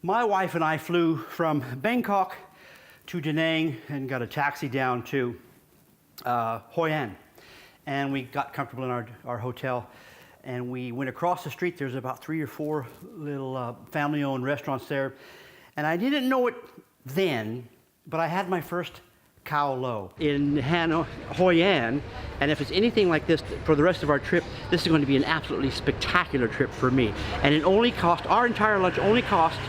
My wife and I flew from Bangkok to Da Nang and got a taxi down to Hoi An. And we got comfortable in our hotel. And we went across the street. There's about 3 or 4 little family-owned restaurants there. And I didn't know it then, but I had my first Cau Lau in Hoi An. And if it's anything like this for the rest of our trip, this is going to be an absolutely spectacular trip for me. And it only cost, our entire lunch only cost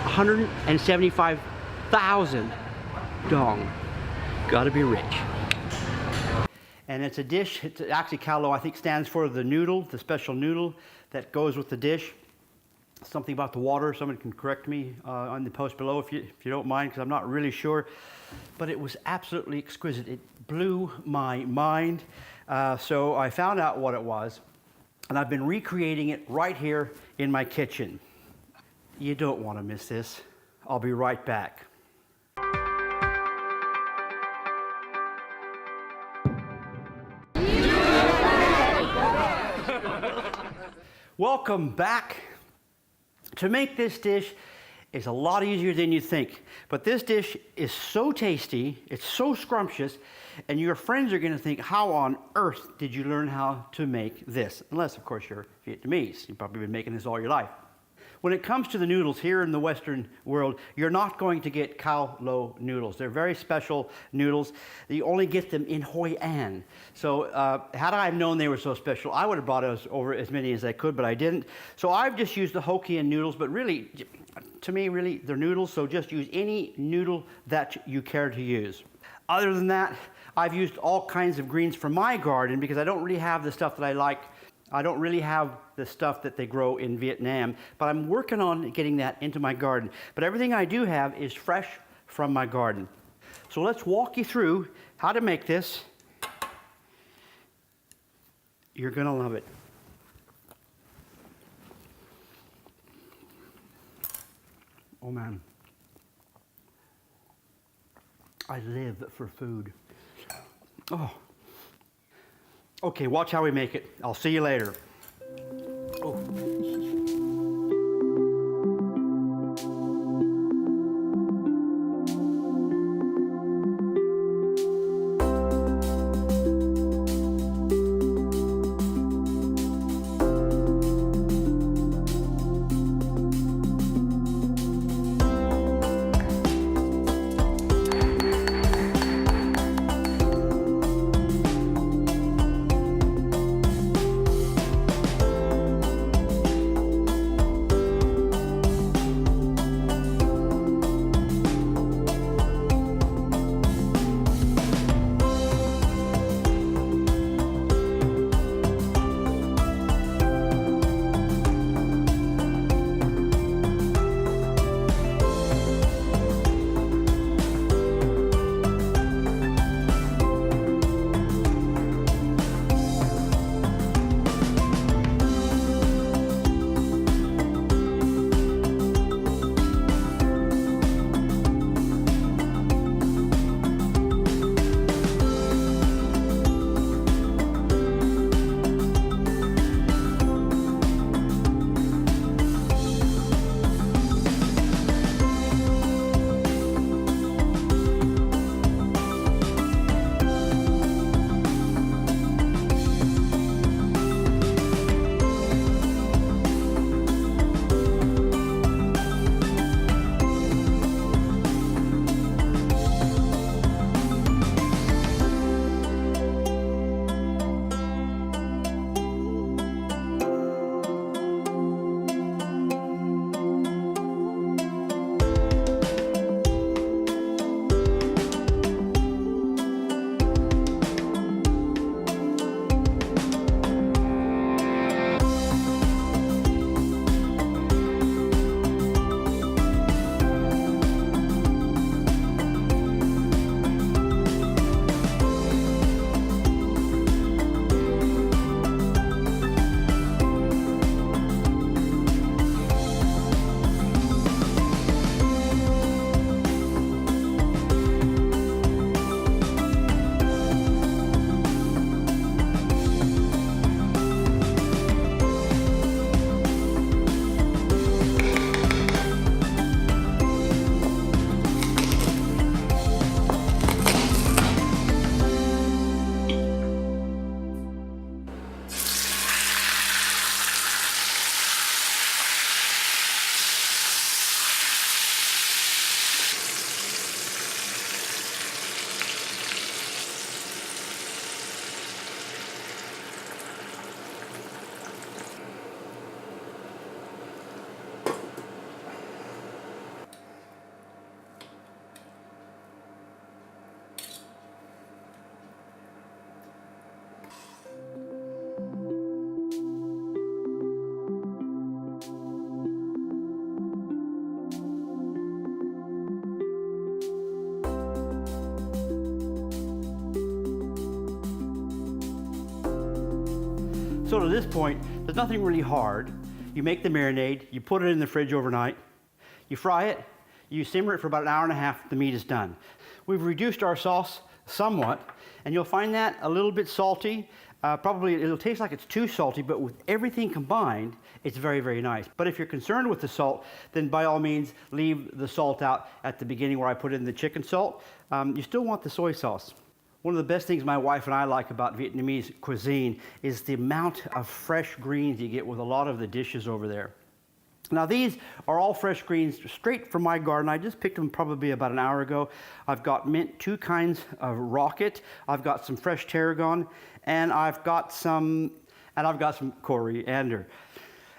175,000 dong. Gotta be rich. And it's a dish, it's actually Cao Lau, I think, stands for the noodle, the special noodle that goes with the dish. Something about the water, someone can correct me on the post below if you don't mind, because I'm not really sure. But it was absolutely exquisite. It blew my mind. So I found out what it was, and I've been recreating it right here in my kitchen. You don't want to miss this. I'll be right back. Welcome back. To make this dish is a lot easier than you think. But this dish is so tasty, it's so scrumptious, and your friends are going to think, how on earth did you learn how to make this? Unless, of course, you're Vietnamese. You've probably been making this all your life. When it comes to the noodles here in the Western world, you're not going to get Cau Lao noodles. They're very special noodles. You only get them in Hoi An. So had I known they were so special, I would have brought over as many as I could, but I didn't. So I've just used the Hokien noodles, but really, to me, really, they're noodles, so just use any noodle that you care to use. Other than that, I've used all kinds of greens from my garden because I don't really have the stuff that I like. I don't really have the stuff that they grow in Vietnam, but I'm working on getting that into my garden. But everything I do have is fresh from my garden. So let's walk you through how to make this. You're gonna love it. Oh man. I live for food. Oh. Okay, watch how we make it. I'll see you later. Oh. So to this point, there's nothing really hard. You make the marinade, you put it in the fridge overnight, you fry it, you simmer it for about an hour and a half, the meat is done. We've reduced our sauce somewhat, and you'll find that a little bit salty. Probably it'll taste like it's too salty, but with everything combined, it's very, very nice. But if you're concerned with the salt, then by all means, leave the salt out at the beginning where I put in the chicken salt. You still want the soy sauce. One of the best things my wife and I like about Vietnamese cuisine is the amount of fresh greens you get with a lot of the dishes over there. Now these are all fresh greens straight from my garden. I just picked them probably about an hour ago. I've got mint, 2 kinds of rocket. I've got some fresh tarragon, and I've got some coriander.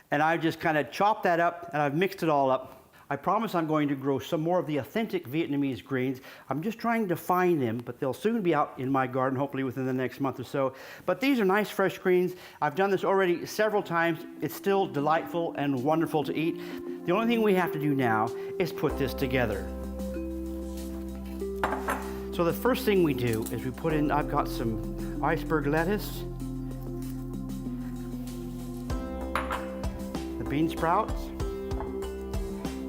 And I just kind of chopped that up, and I've mixed it all up. I promise I'm going to grow some more of the authentic Vietnamese greens. I'm just trying to find them, but they'll soon be out in my garden, hopefully within the next month or so. But these are nice fresh greens. I've done this already several times. It's still delightful and wonderful to eat. The only thing we have to do now is put this together. So the first thing we do is we put in, I've got some iceberg lettuce, the bean sprouts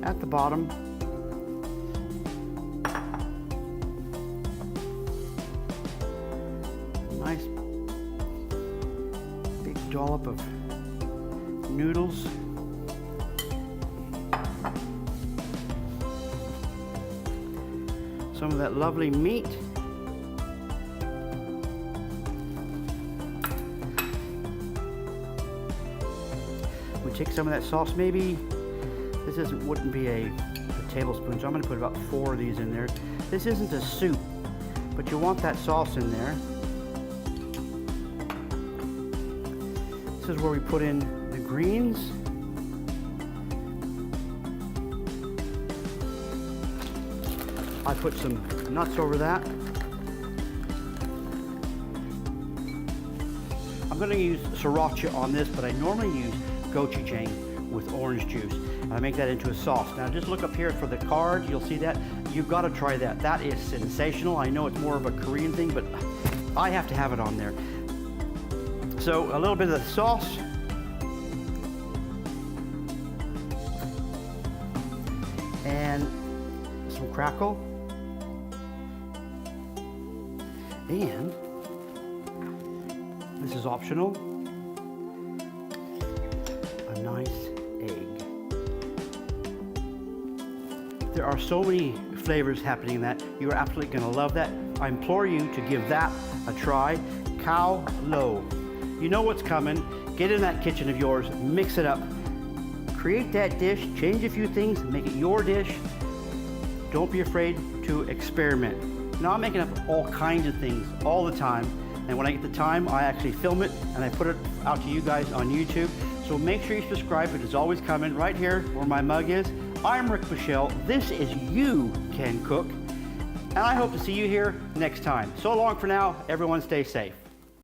at the bottom, a nice big dollop of noodles, some of that lovely meat, we take some of that sauce, maybe this wouldn't be a tablespoon, so I'm going to put about 4 of these in there. This isn't a soup, but you want that sauce in there. This is where we put in the greens. I put some nuts over that. I'm going to use sriracha on this, but I normally use gochujang with orange juice. I make that into a sauce. Now just look up here for the card, you'll see that. You've got to try that. That is sensational. I know it's more of a Korean thing, but I have to have it on there. So a little bit of the sauce. And some crackle. And this is optional, a nice egg. There are so many flavors happening in that. You are absolutely going to love that. I implore you to give that a try. Cao Lau. You know what's coming. Get in that kitchen of yours, mix it up. Create that dish, change a few things, make it your dish. Don't be afraid to experiment. Now I'm making up all kinds of things all the time. And when I get the time, I actually film it and I put it out to you guys on YouTube. So make sure you subscribe. It is always coming right here where my mug is. I'm Rick Michelle. This is You Can Cook. And I hope to see you here next time. So long for now. Everyone stay safe.